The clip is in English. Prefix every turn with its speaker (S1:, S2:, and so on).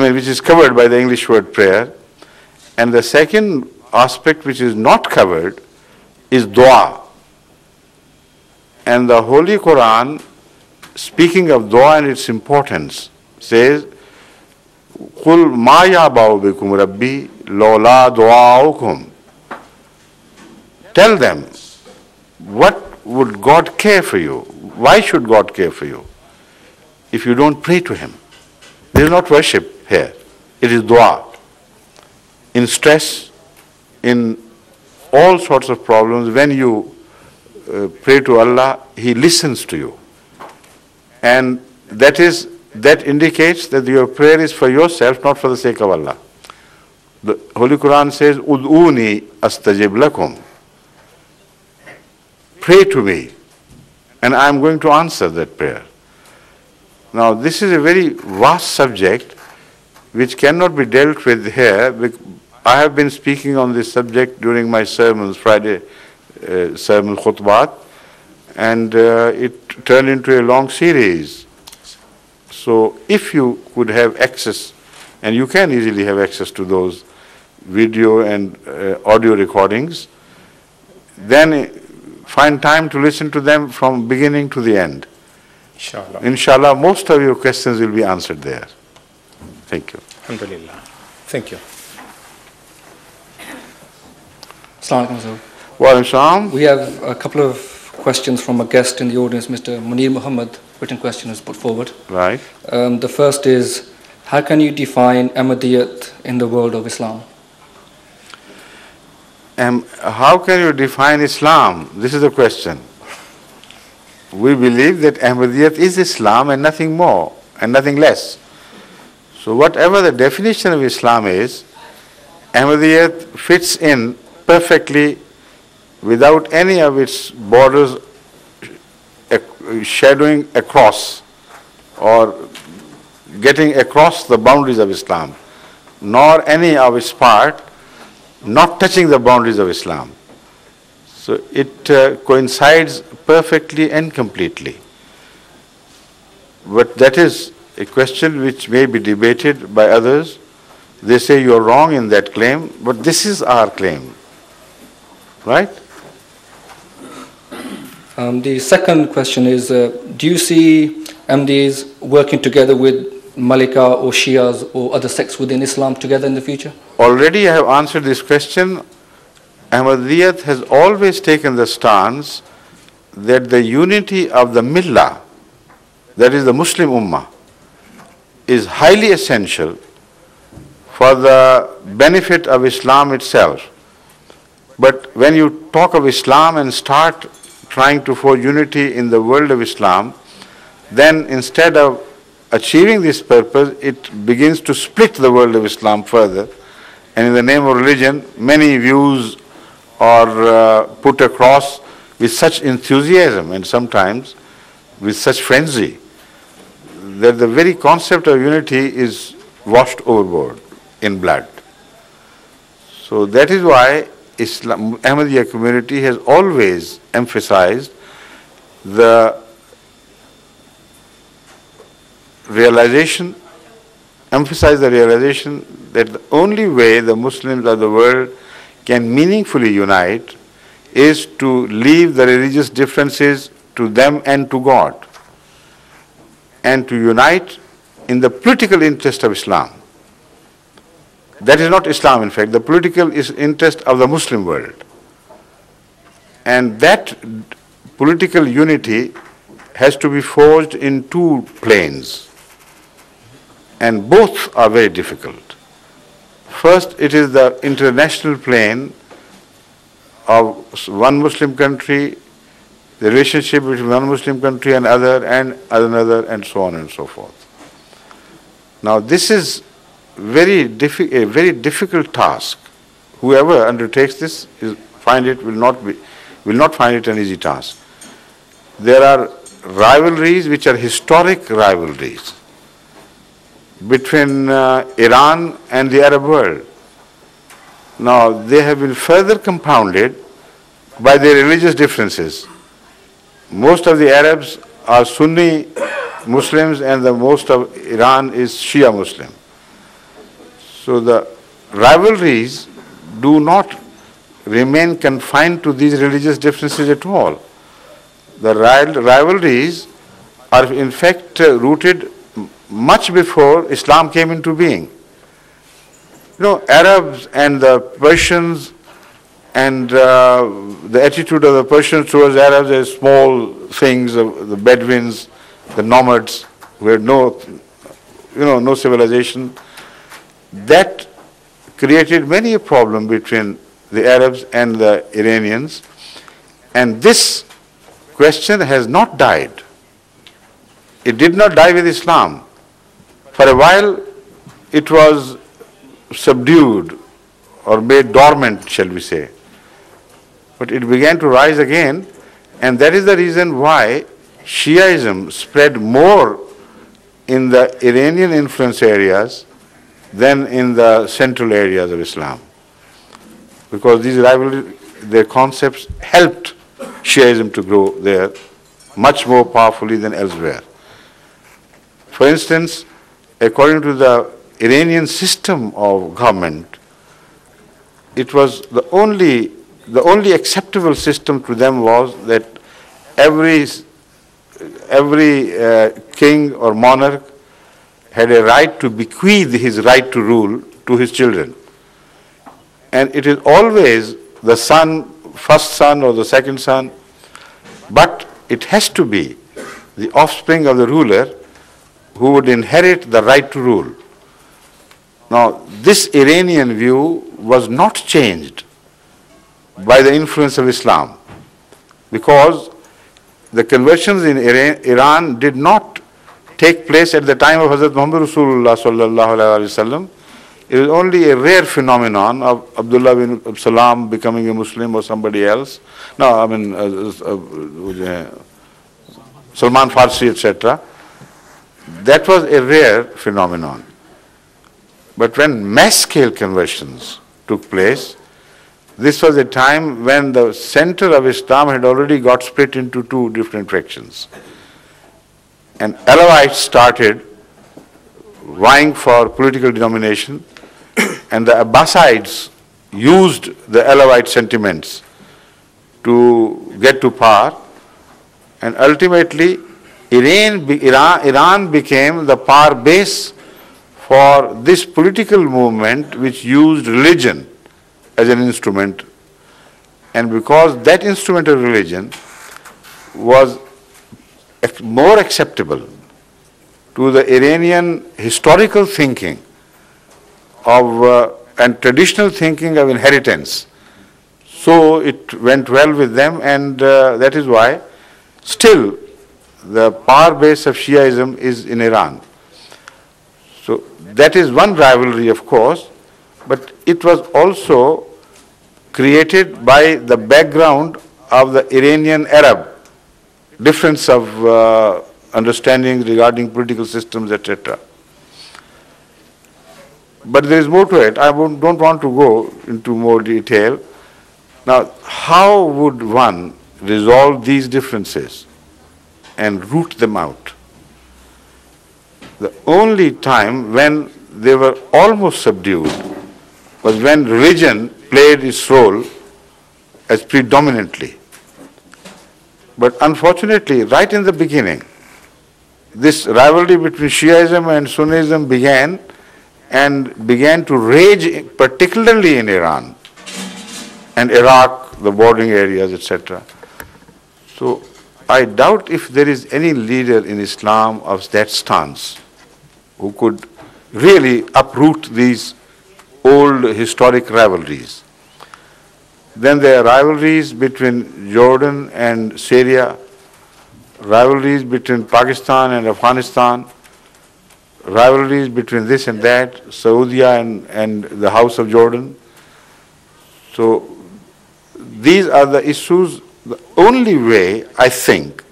S1: which is covered by the English word prayer. And the second aspect which is not covered is dua. And the Holy Quran, speaking of dua and its importance, says, قُلْ مَا يَعْبَعُ بِكُمْ رَبِّي لَوْلَا دُعَاؤُكُمْ. Tell them, what would God care for you? Why should God care for you if you don't pray to Him? This is not worship here. It is dua. In stress, in all sorts of problems, when you pray to Allah, He listens to you. And that indicates that your prayer is for yourself, not for the sake of Allah. The Holy Quran says, Ud'uni astajib lakum. Pray to me, and I am going to answer that prayer. Now, this is a very vast subject which cannot be dealt with here. I have been speaking on this subject during my sermons, Friday sermon khutbah, and it turned into a long series. So if you could have access, and you can easily have access to those video and audio recordings, then find time to listen to them from beginning to the end.
S2: Inshallah.
S1: Inshallah, most of your questions will be answered there. Thank you.
S2: Alhamdulillah. Thank you.
S3: Assalamu alaikum, sir.
S1: Wa alaikum salam.
S3: We have a couple of questions from a guest in the audience, Mr. Munir Muhammad. Written question is put forward.
S1: Right.
S3: The first is, how can you define ahmadiyyat in the world of Islam?
S1: How can you define Islam? This is the question. We believe that Ahmadiyyat is Islam and nothing more and nothing less. So whatever the definition of Islam is, Ahmadiyyat fits in perfectly without any of its borders shadowing across or getting across the boundaries of Islam, nor any of its part not touching the boundaries of Islam. So it coincides perfectly and completely. But that is a question which may be debated by others. They say you are wrong in that claim, but this is our claim. Right?
S3: The second question is, do you see Ahmadis working together with Malika or Shias or other sects within Islam together in the future?
S1: Already I have answered this question. Ahmadiyyat has always taken the stance that the unity of the millah, that is the Muslim ummah, is highly essential for the benefit of Islam itself. But when you talk of Islam and start trying to forge unity in the world of Islam, then instead of achieving this purpose, it begins to split the world of Islam further. And in the name of religion, many views are put across with such enthusiasm and sometimes with such frenzy that the very concept of unity is washed overboard in blood. So that is why Ahmadiyya community has always emphasized the realization that the only way the Muslims of the world can meaningfully unite is to leave the religious differences to them and to God, and to unite in the political interest of Islam. That is not Islam, in fact, the political interest of the Muslim world. And that political unity has to be forged in two planes, and both are very difficult. First, it is the international plane of one Muslim country, the relationship between one Muslim country and another, and so on and so forth. Now, this is a very difficult task. Whoever undertakes this will not find it an easy task. There are rivalries which are historic rivalries between Iran and the Arab world. Now, they have been further compounded by their religious differences. Most of the Arabs are Sunni Muslims and the most of Iran is Shia Muslim. So the rivalries do not remain confined to these religious differences at all. The rivalries are in fact rooted much before Islam came into being. You know, Arabs and the Persians and the attitude of the Persians towards Arabs as small things, the Bedouins, the nomads, who had no civilization, that created many a problem between the Arabs and the Iranians, and this question has not died. It did not die with Islam. For a while it was subdued or made dormant, shall we say. But it began to rise again, and that is the reason why Shiaism spread more in the Iranian influence areas than in the central areas of Islam. Because these rivalries, their concepts helped Shiaism to grow there much more powerfully than elsewhere. For instance, according to the Iranian system of government, it was the only acceptable system to them was that every king or monarch had a right to bequeath his right to rule to his children. And it is always the son, first son or the second son, but it has to be the offspring of the ruler who would inherit the right to rule. Now, this Iranian view was not changed by the influence of Islam, because the conversions in Iran did not take place at the time of Hazrat Muhammad Rasulullah sallallahu alaihi wasallam. It was only a rare phenomenon of Abdullah bin Salam becoming a Muslim or somebody else. No, I mean Salman Farsi, etc. That was a rare phenomenon. But when mass-scale conversions took place, this was a time when the center of Islam had already got split into two different fractions. And Alawites started vying for political domination, and the Abbasides used the Alawite sentiments to get to power, and ultimately Iran became the power base for this political movement which used religion as an instrument. And because that instrument of religion was more acceptable to the Iranian historical thinking of and traditional thinking of inheritance, so it went well with them, and that is why still the power base of Shiaism is in Iran. So that is one rivalry, of course, but it was also created by the background of the Iranian Arab difference of understanding regarding political systems, etc. But there is more to it. I don't want to go into more detail. Now, how would one resolve these differences and root them out? The only time when they were almost subdued was when religion played its role as predominantly. But unfortunately, right in the beginning, this rivalry between Shiaism and Sunnism began to rage, particularly in Iran and Iraq, the bordering areas, etc. So I doubt if there is any leader in Islam of that stance who could really uproot these old historic rivalries. Then there are rivalries between Jordan and Syria, rivalries between Pakistan and Afghanistan, rivalries between this and that, Saudi and the House of Jordan. So these are the issues. The only way, I think,